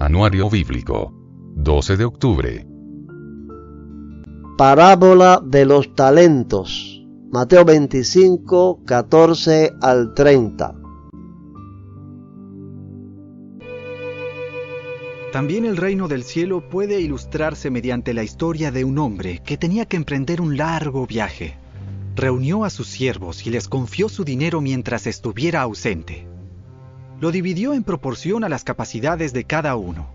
Anuario Bíblico. 12 de octubre. Parábola de los talentos. Mateo 25, 14 al 30. También el reino del cielo puede ilustrarse mediante la historia de un hombre que tenía que emprender un largo viaje. Reunió a sus siervos y les confió su dinero mientras estuviera ausente. Lo dividió en proporción a las capacidades de cada uno.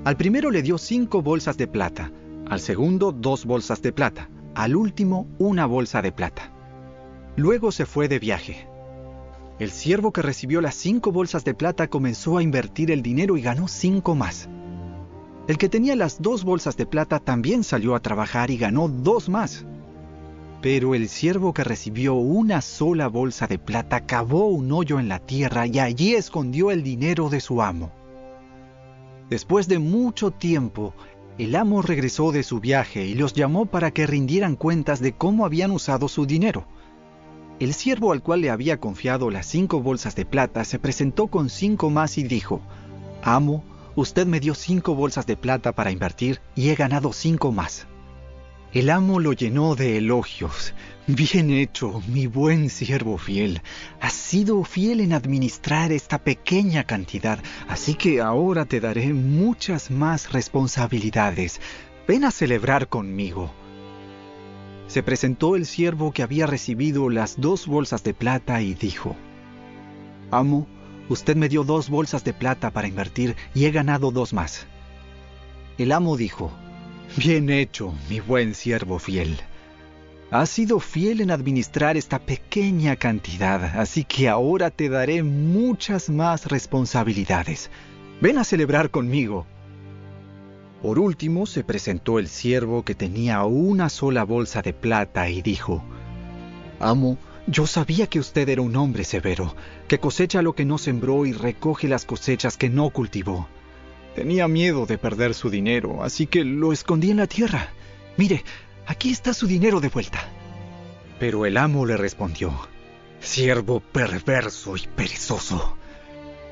Al primero le dio 5 bolsas de plata, al segundo 2 bolsas de plata, al último 1 bolsa de plata. Luego se fue de viaje. El siervo que recibió las 5 bolsas de plata comenzó a invertir el dinero y ganó 5 más. El que tenía las 2 bolsas de plata también salió a trabajar y ganó 2 más. Pero el siervo que recibió 1 sola bolsa de plata cavó un hoyo en la tierra y allí escondió el dinero de su amo. Después de mucho tiempo, el amo regresó de su viaje y los llamó para que rindieran cuentas de cómo habían usado su dinero. El siervo al cual le había confiado las 5 bolsas de plata se presentó con 5 más y dijo: «Amo, usted me dio 5 bolsas de plata para invertir y he ganado 5 más». El amo lo llenó de elogios. «Bien hecho, mi buen siervo fiel. Has sido fiel en administrar esta pequeña cantidad, así que ahora te daré muchas más responsabilidades. Ven a celebrar conmigo». Se presentó el siervo que había recibido las 2 bolsas de plata y dijo: «Amo, usted me dio 2 bolsas de plata para invertir y he ganado 2 más». El amo dijo: «Bien hecho, mi buen siervo fiel. Has sido fiel en administrar esta pequeña cantidad, así que ahora te daré muchas más responsabilidades. Ven a celebrar conmigo». Por último se presentó el siervo que tenía 1 sola bolsa de plata y dijo: «Amo, yo sabía que usted era un hombre severo, que cosecha lo que no sembró y recoge las cosechas que no cultivó. Tenía miedo de perder su dinero, así que lo escondí en la tierra. Mire, aquí está su dinero de vuelta». Pero el amo le respondió: «Siervo perverso y perezoso.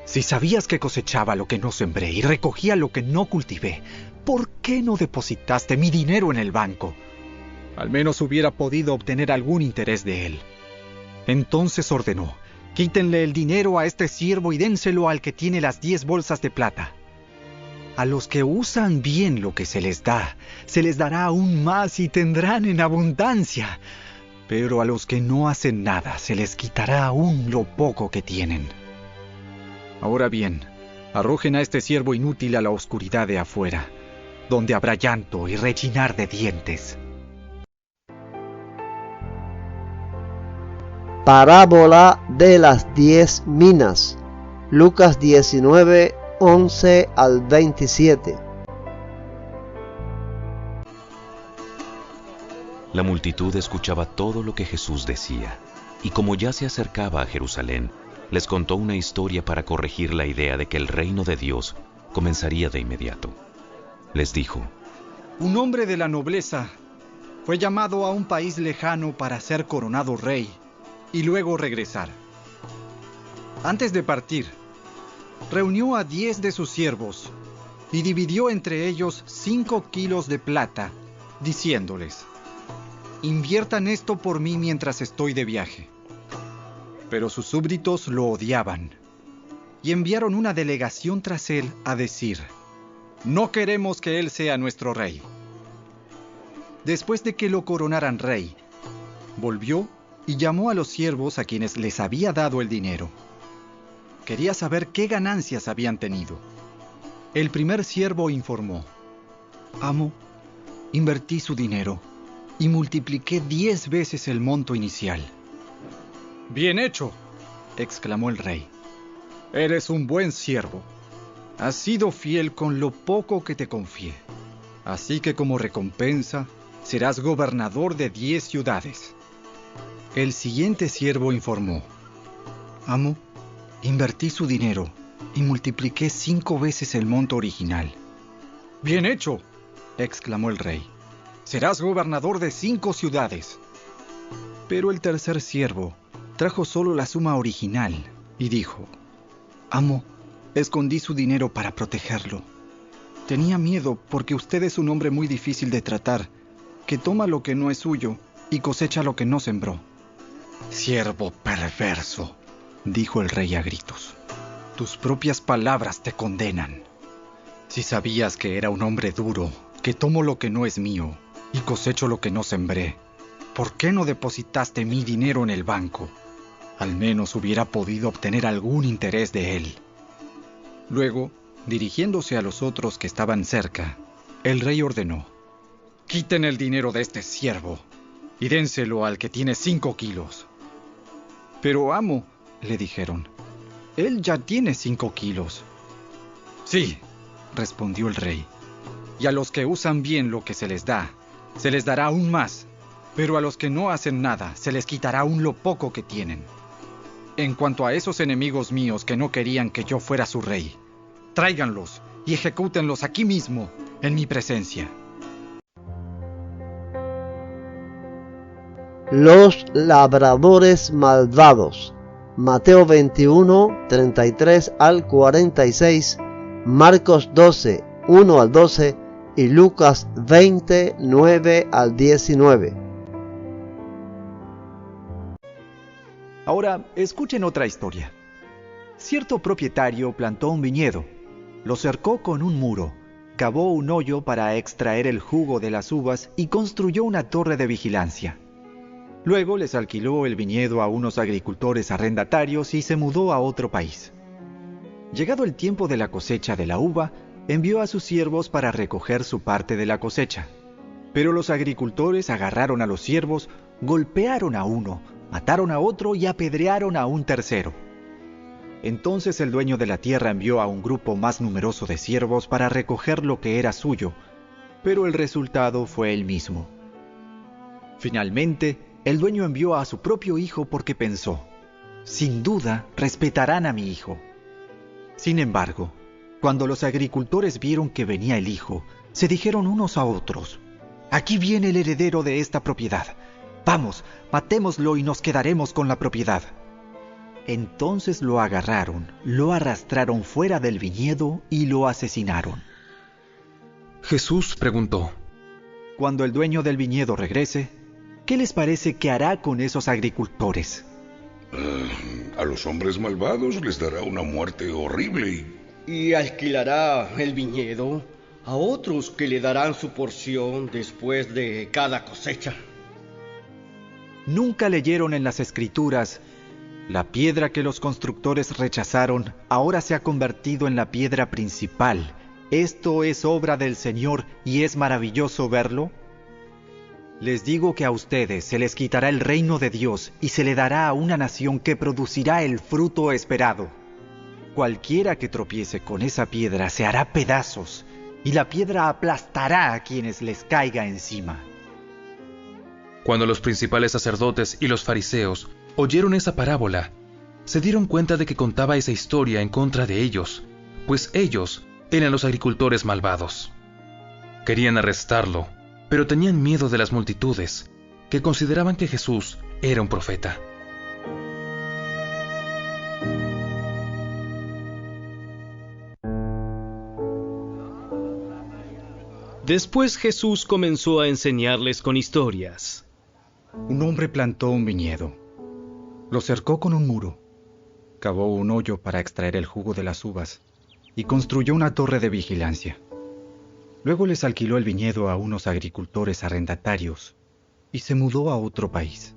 Si sabías que cosechaba lo que no sembré y recogía lo que no cultivé, ¿por qué no depositaste mi dinero en el banco? Al menos hubiera podido obtener algún interés de él». Entonces ordenó: «Quítenle el dinero a este siervo y dénselo al que tiene las 10 bolsas de plata. A los que usan bien lo que se les dará aún más y tendrán en abundancia. Pero a los que no hacen nada, se les quitará aún lo poco que tienen. Ahora bien, arrojen a este siervo inútil a la oscuridad de afuera, donde habrá llanto y rechinar de dientes». Parábola de las 10 minas. Lucas 19, 11 al 27. La multitud escuchaba todo lo que Jesús decía, y como ya se acercaba a Jerusalén, les contó una historia para corregir la idea de que el reino de Dios comenzaría de inmediato. Les dijo: «Un hombre de la nobleza fue llamado a un país lejano para ser coronado rey y luego regresar. Antes de partir, reunió a 10 de sus siervos y dividió entre ellos 5 kilos de plata, diciéndoles: «Inviertan esto por mí mientras estoy de viaje». Pero sus súbditos lo odiaban y enviaron una delegación tras él a decir: «No queremos que él sea nuestro rey». Después de que lo coronaran rey, volvió y llamó a los siervos a quienes les había dado el dinero. Quería saber qué ganancias habían tenido. El primer siervo informó: «Amo, invertí su dinero y multipliqué 10 veces el monto inicial». «Bien hecho», exclamó el rey. «Eres un buen siervo. Has sido fiel con lo poco que te confié. Así que como recompensa, serás gobernador de 10 ciudades». El siguiente siervo informó: «Amo, invertí su dinero y multipliqué 5 veces el monto original». «Bien hecho», exclamó el rey. «Serás gobernador de 5 ciudades». Pero el tercer siervo trajo solo la suma original y dijo: «Amo, escondí su dinero para protegerlo Tenía miedo porque usted es un hombre muy difícil de tratar, que toma lo que no es suyo y cosecha lo que no sembró. Siervo perverso, dijo el rey a gritos. Tus propias palabras te condenan. Si sabías que era un hombre duro, que tomo lo que no es mío y cosecho lo que no sembré, ¿por qué no depositaste mi dinero en el banco? Al menos hubiera podido obtener algún interés de él. Luego, dirigiéndose a los otros que estaban cerca, el rey ordenó: quiten el dinero de este siervo y dénselo al que tiene 5 kilos. Pero amo, le dijeron, él ya tiene 5 kilos. Sí, respondió el rey, y a los que usan bien lo que se les dará aún más, pero a los que no hacen nada, se les quitará aún lo poco que tienen. En cuanto a esos enemigos míos que no querían que yo fuera su rey, tráiganlos y ejecútenlos aquí mismo, en mi presencia. Los labradores malvados. Mateo 21, 33 al 46, Marcos 12, 1 al 12 y Lucas 20, 9 al 19. Ahora, escuchen otra historia. Cierto propietario plantó un viñedo, lo cercó con un muro, cavó un hoyo para extraer el jugo de las uvas y construyó una torre de vigilancia. Luego les alquiló el viñedo a unos agricultores arrendatarios y se mudó a otro país. Llegado el tiempo de la cosecha de la uva, envió a sus siervos para recoger su parte de la cosecha. Pero los agricultores agarraron a los siervos, golpearon a uno, mataron a otro y apedrearon a un tercero. Entonces el dueño de la tierra envió a un grupo más numeroso de siervos para recoger lo que era suyo, pero el resultado fue el mismo. Finalmente, el dueño envió a su propio hijo porque pensó: sin duda respetarán a mi hijo. Sin embargo, cuando los agricultores vieron que venía el hijo, se dijeron unos a otros: aquí viene el heredero de esta propiedad. Vamos, matémoslo y nos quedaremos con la propiedad. Entonces lo agarraron, lo arrastraron fuera del viñedo y lo asesinaron. Jesús preguntó: cuando el dueño del viñedo regrese, ¿qué les parece que hará con esos agricultores? A los hombres malvados les dará una muerte horrible y alquilará el viñedo a otros que le darán su porción después de cada cosecha. Nunca leyeron en las Escrituras: la piedra que los constructores rechazaron ahora se ha convertido en la piedra principal. Esto es obra del Señor y es maravilloso verlo. Les digo que a ustedes se les quitará el reino de Dios y se le dará a una nación que producirá el fruto esperado. Cualquiera que tropiece con esa piedra se hará pedazos, y la piedra aplastará a quienes les caiga encima. Cuando los principales sacerdotes y los fariseos oyeron esa parábola, se dieron cuenta de que contaba esa historia en contra de ellos, pues ellos eran los agricultores malvados. Querían arrestarlo, pero tenían miedo de las multitudes, que consideraban que Jesús era un profeta. Después Jesús comenzó a enseñarles con historias. Un hombre plantó un viñedo, lo cercó con un muro, cavó un hoyo para extraer el jugo de las uvas y construyó una torre de vigilancia. Luego les alquiló el viñedo a unos agricultores arrendatarios y se mudó a otro país.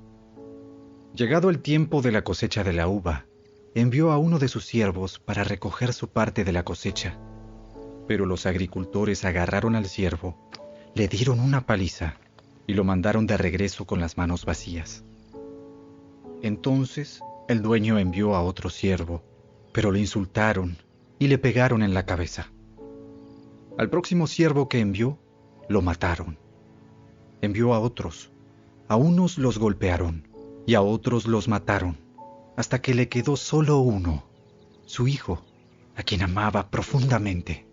Llegado el tiempo de la cosecha de la uva, envió a uno de sus siervos para recoger su parte de la cosecha. Pero los agricultores agarraron al siervo, le dieron una paliza y lo mandaron de regreso con las manos vacías. Entonces el dueño envió a otro siervo, pero le insultaron y le pegaron en la cabeza. Al próximo siervo que envió, lo mataron. Envió a otros. A unos los golpearon y a otros los mataron, hasta que le quedó solo uno, su hijo, a quien amaba profundamente.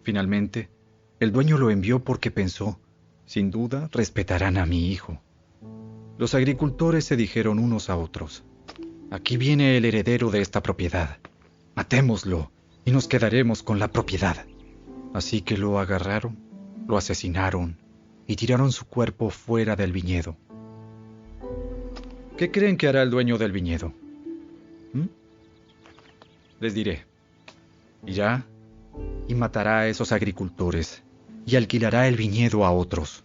Finalmente, el dueño lo envió porque pensó: sin duda respetarán a mi hijo. Los agricultores se dijeron unos a otros: aquí viene el heredero de esta propiedad. Matémoslo y nos quedaremos con la propiedad. Así que lo agarraron, lo asesinaron y tiraron su cuerpo fuera del viñedo. ¿Qué creen que hará el dueño del viñedo? Les diré. Irá y matará a esos agricultores y alquilará el viñedo a otros.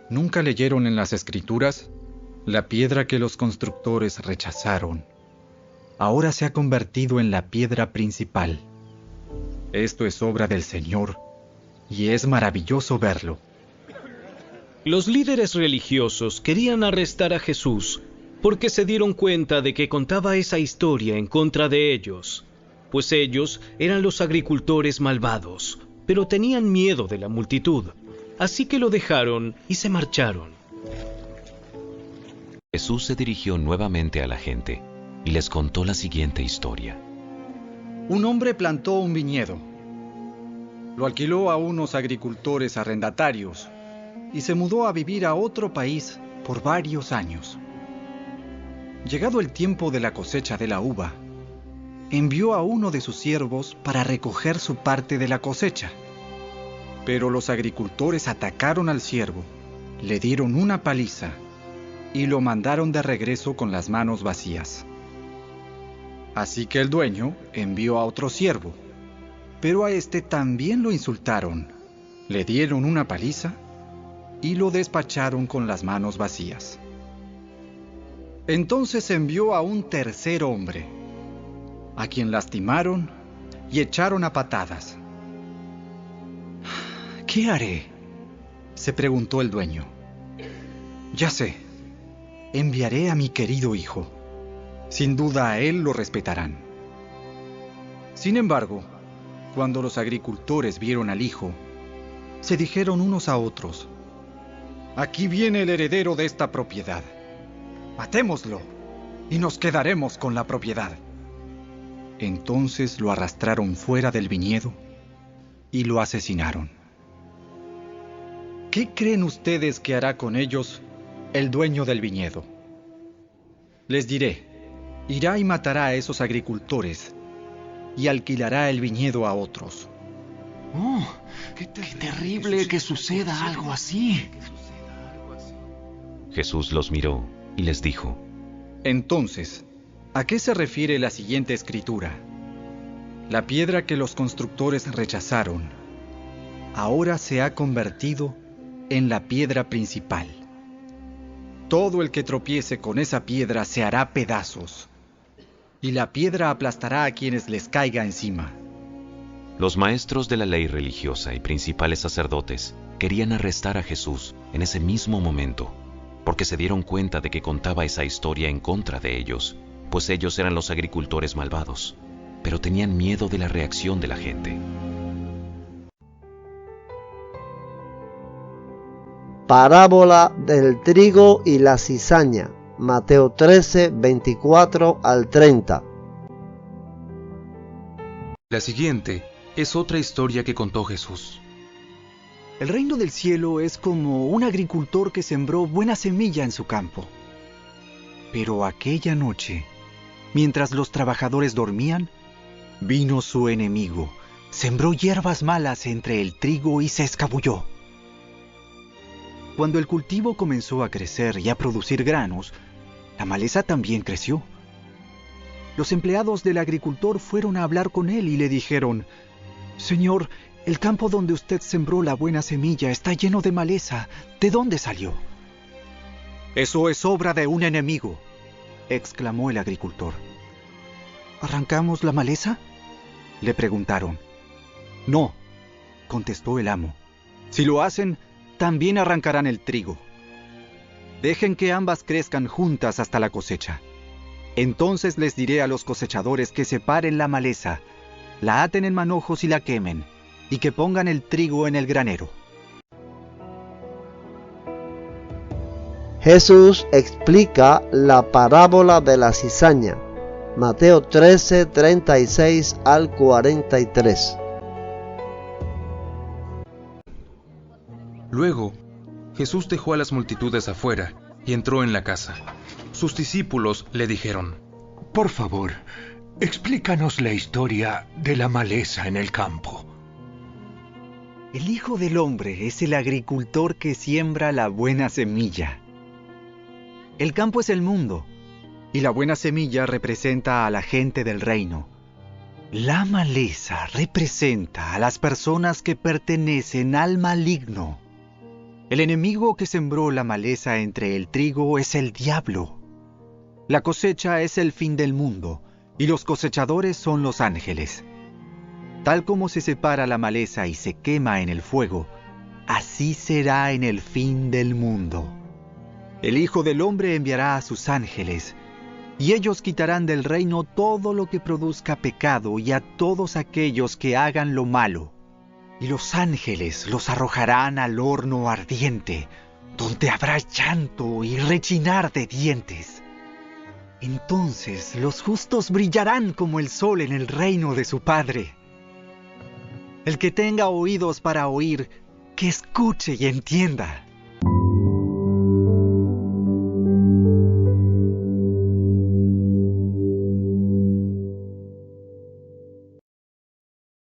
¿Nunca leyeron en las Escrituras? La piedra que los constructores rechazaron ahora se ha convertido en la piedra principal. Esto es obra del Señor y es maravilloso verlo. Los líderes religiosos querían arrestar a Jesús porque se dieron cuenta de que contaba esa historia en contra de ellos, pues ellos eran los agricultores malvados, pero tenían miedo de la multitud, así que lo dejaron y se marcharon. Jesús se dirigió nuevamente a la gente y les contó la siguiente historia. Un hombre plantó un viñedo, lo alquiló a unos agricultores arrendatarios y se mudó a vivir a otro país por varios años. Llegado el tiempo de la cosecha de la uva, envió a uno de sus siervos para recoger su parte de la cosecha. Pero los agricultores atacaron al siervo, le dieron una paliza y lo mandaron de regreso con las manos vacías. Así que el dueño envió a otro siervo, pero a este también lo insultaron, le dieron una paliza y lo despacharon con las manos vacías. Entonces envió a un tercer hombre, a quien lastimaron y echaron a patadas. ¿Qué haré?, se preguntó el dueño. Ya sé, enviaré a mi querido hijo. Sin duda a él lo respetarán. Sin embargo, cuando los agricultores vieron al hijo, se dijeron unos a otros: aquí viene el heredero de esta propiedad. Matémoslo y nos quedaremos con la propiedad. Entonces lo arrastraron fuera del viñedo y lo asesinaron. ¿Qué creen ustedes que hará con ellos el dueño del viñedo? Les diré, irá y matará a esos agricultores y alquilará el viñedo a otros. ¡Oh, qué terrible que suceda algo así! Jesús los miró y les dijo: Entonces, ¿a qué se refiere la siguiente escritura? La piedra que los constructores rechazaron ahora se ha convertido en la piedra principal. Todo el que tropiece con esa piedra se hará pedazos, y la piedra aplastará a quienes les caiga encima. Los maestros de la ley religiosa y principales sacerdotes querían arrestar a Jesús en ese mismo momento, porque se dieron cuenta de que contaba esa historia en contra de ellos, pues ellos eran los agricultores malvados, pero tenían miedo de la reacción de la gente. Parábola del trigo y la cizaña, Mateo 13, 24 al 30. La siguiente es otra historia que contó Jesús. El reino del cielo es como un agricultor que sembró buena semilla en su campo. Pero aquella noche, mientras los trabajadores dormían, vino su enemigo, sembró hierbas malas entre el trigo y se escabulló. Cuando el cultivo comenzó a crecer y a producir granos, la maleza también creció. Los empleados del agricultor fueron a hablar con él y le dijeron: Señor, el campo donde usted sembró la buena semilla está lleno de maleza. ¿De dónde salió? Eso es obra de un enemigo, exclamó el agricultor. ¿Arrancamos la maleza?, le preguntaron. No, contestó el amo. Si lo hacen, también arrancarán el trigo. Dejen que ambas crezcan juntas hasta la cosecha. Entonces les diré a los cosechadores que separen la maleza, la aten en manojos y la quemen, y que pongan el trigo en el granero. Jesús explica la parábola de la cizaña, Mateo 13, 36 al 43. Luego, Jesús dejó a las multitudes afuera y entró en la casa. Sus discípulos le dijeron: Por favor, explícanos la historia de la maleza en el campo. El Hijo del Hombre es el agricultor que siembra la buena semilla. El campo es el mundo, y la buena semilla representa a la gente del reino. La maleza representa a las personas que pertenecen al maligno. El enemigo que sembró la maleza entre el trigo es el diablo. La cosecha es el fin del mundo, y los cosechadores son los ángeles. Tal como se separa la maleza y se quema en el fuego, así será en el fin del mundo. El Hijo del Hombre enviará a sus ángeles, y ellos quitarán del reino todo lo que produzca pecado y a todos aquellos que hagan lo malo. Y los ángeles los arrojarán al horno ardiente, donde habrá llanto y rechinar de dientes. Entonces los justos brillarán como el sol en el reino de su Padre. El que tenga oídos para oír, que escuche y entienda.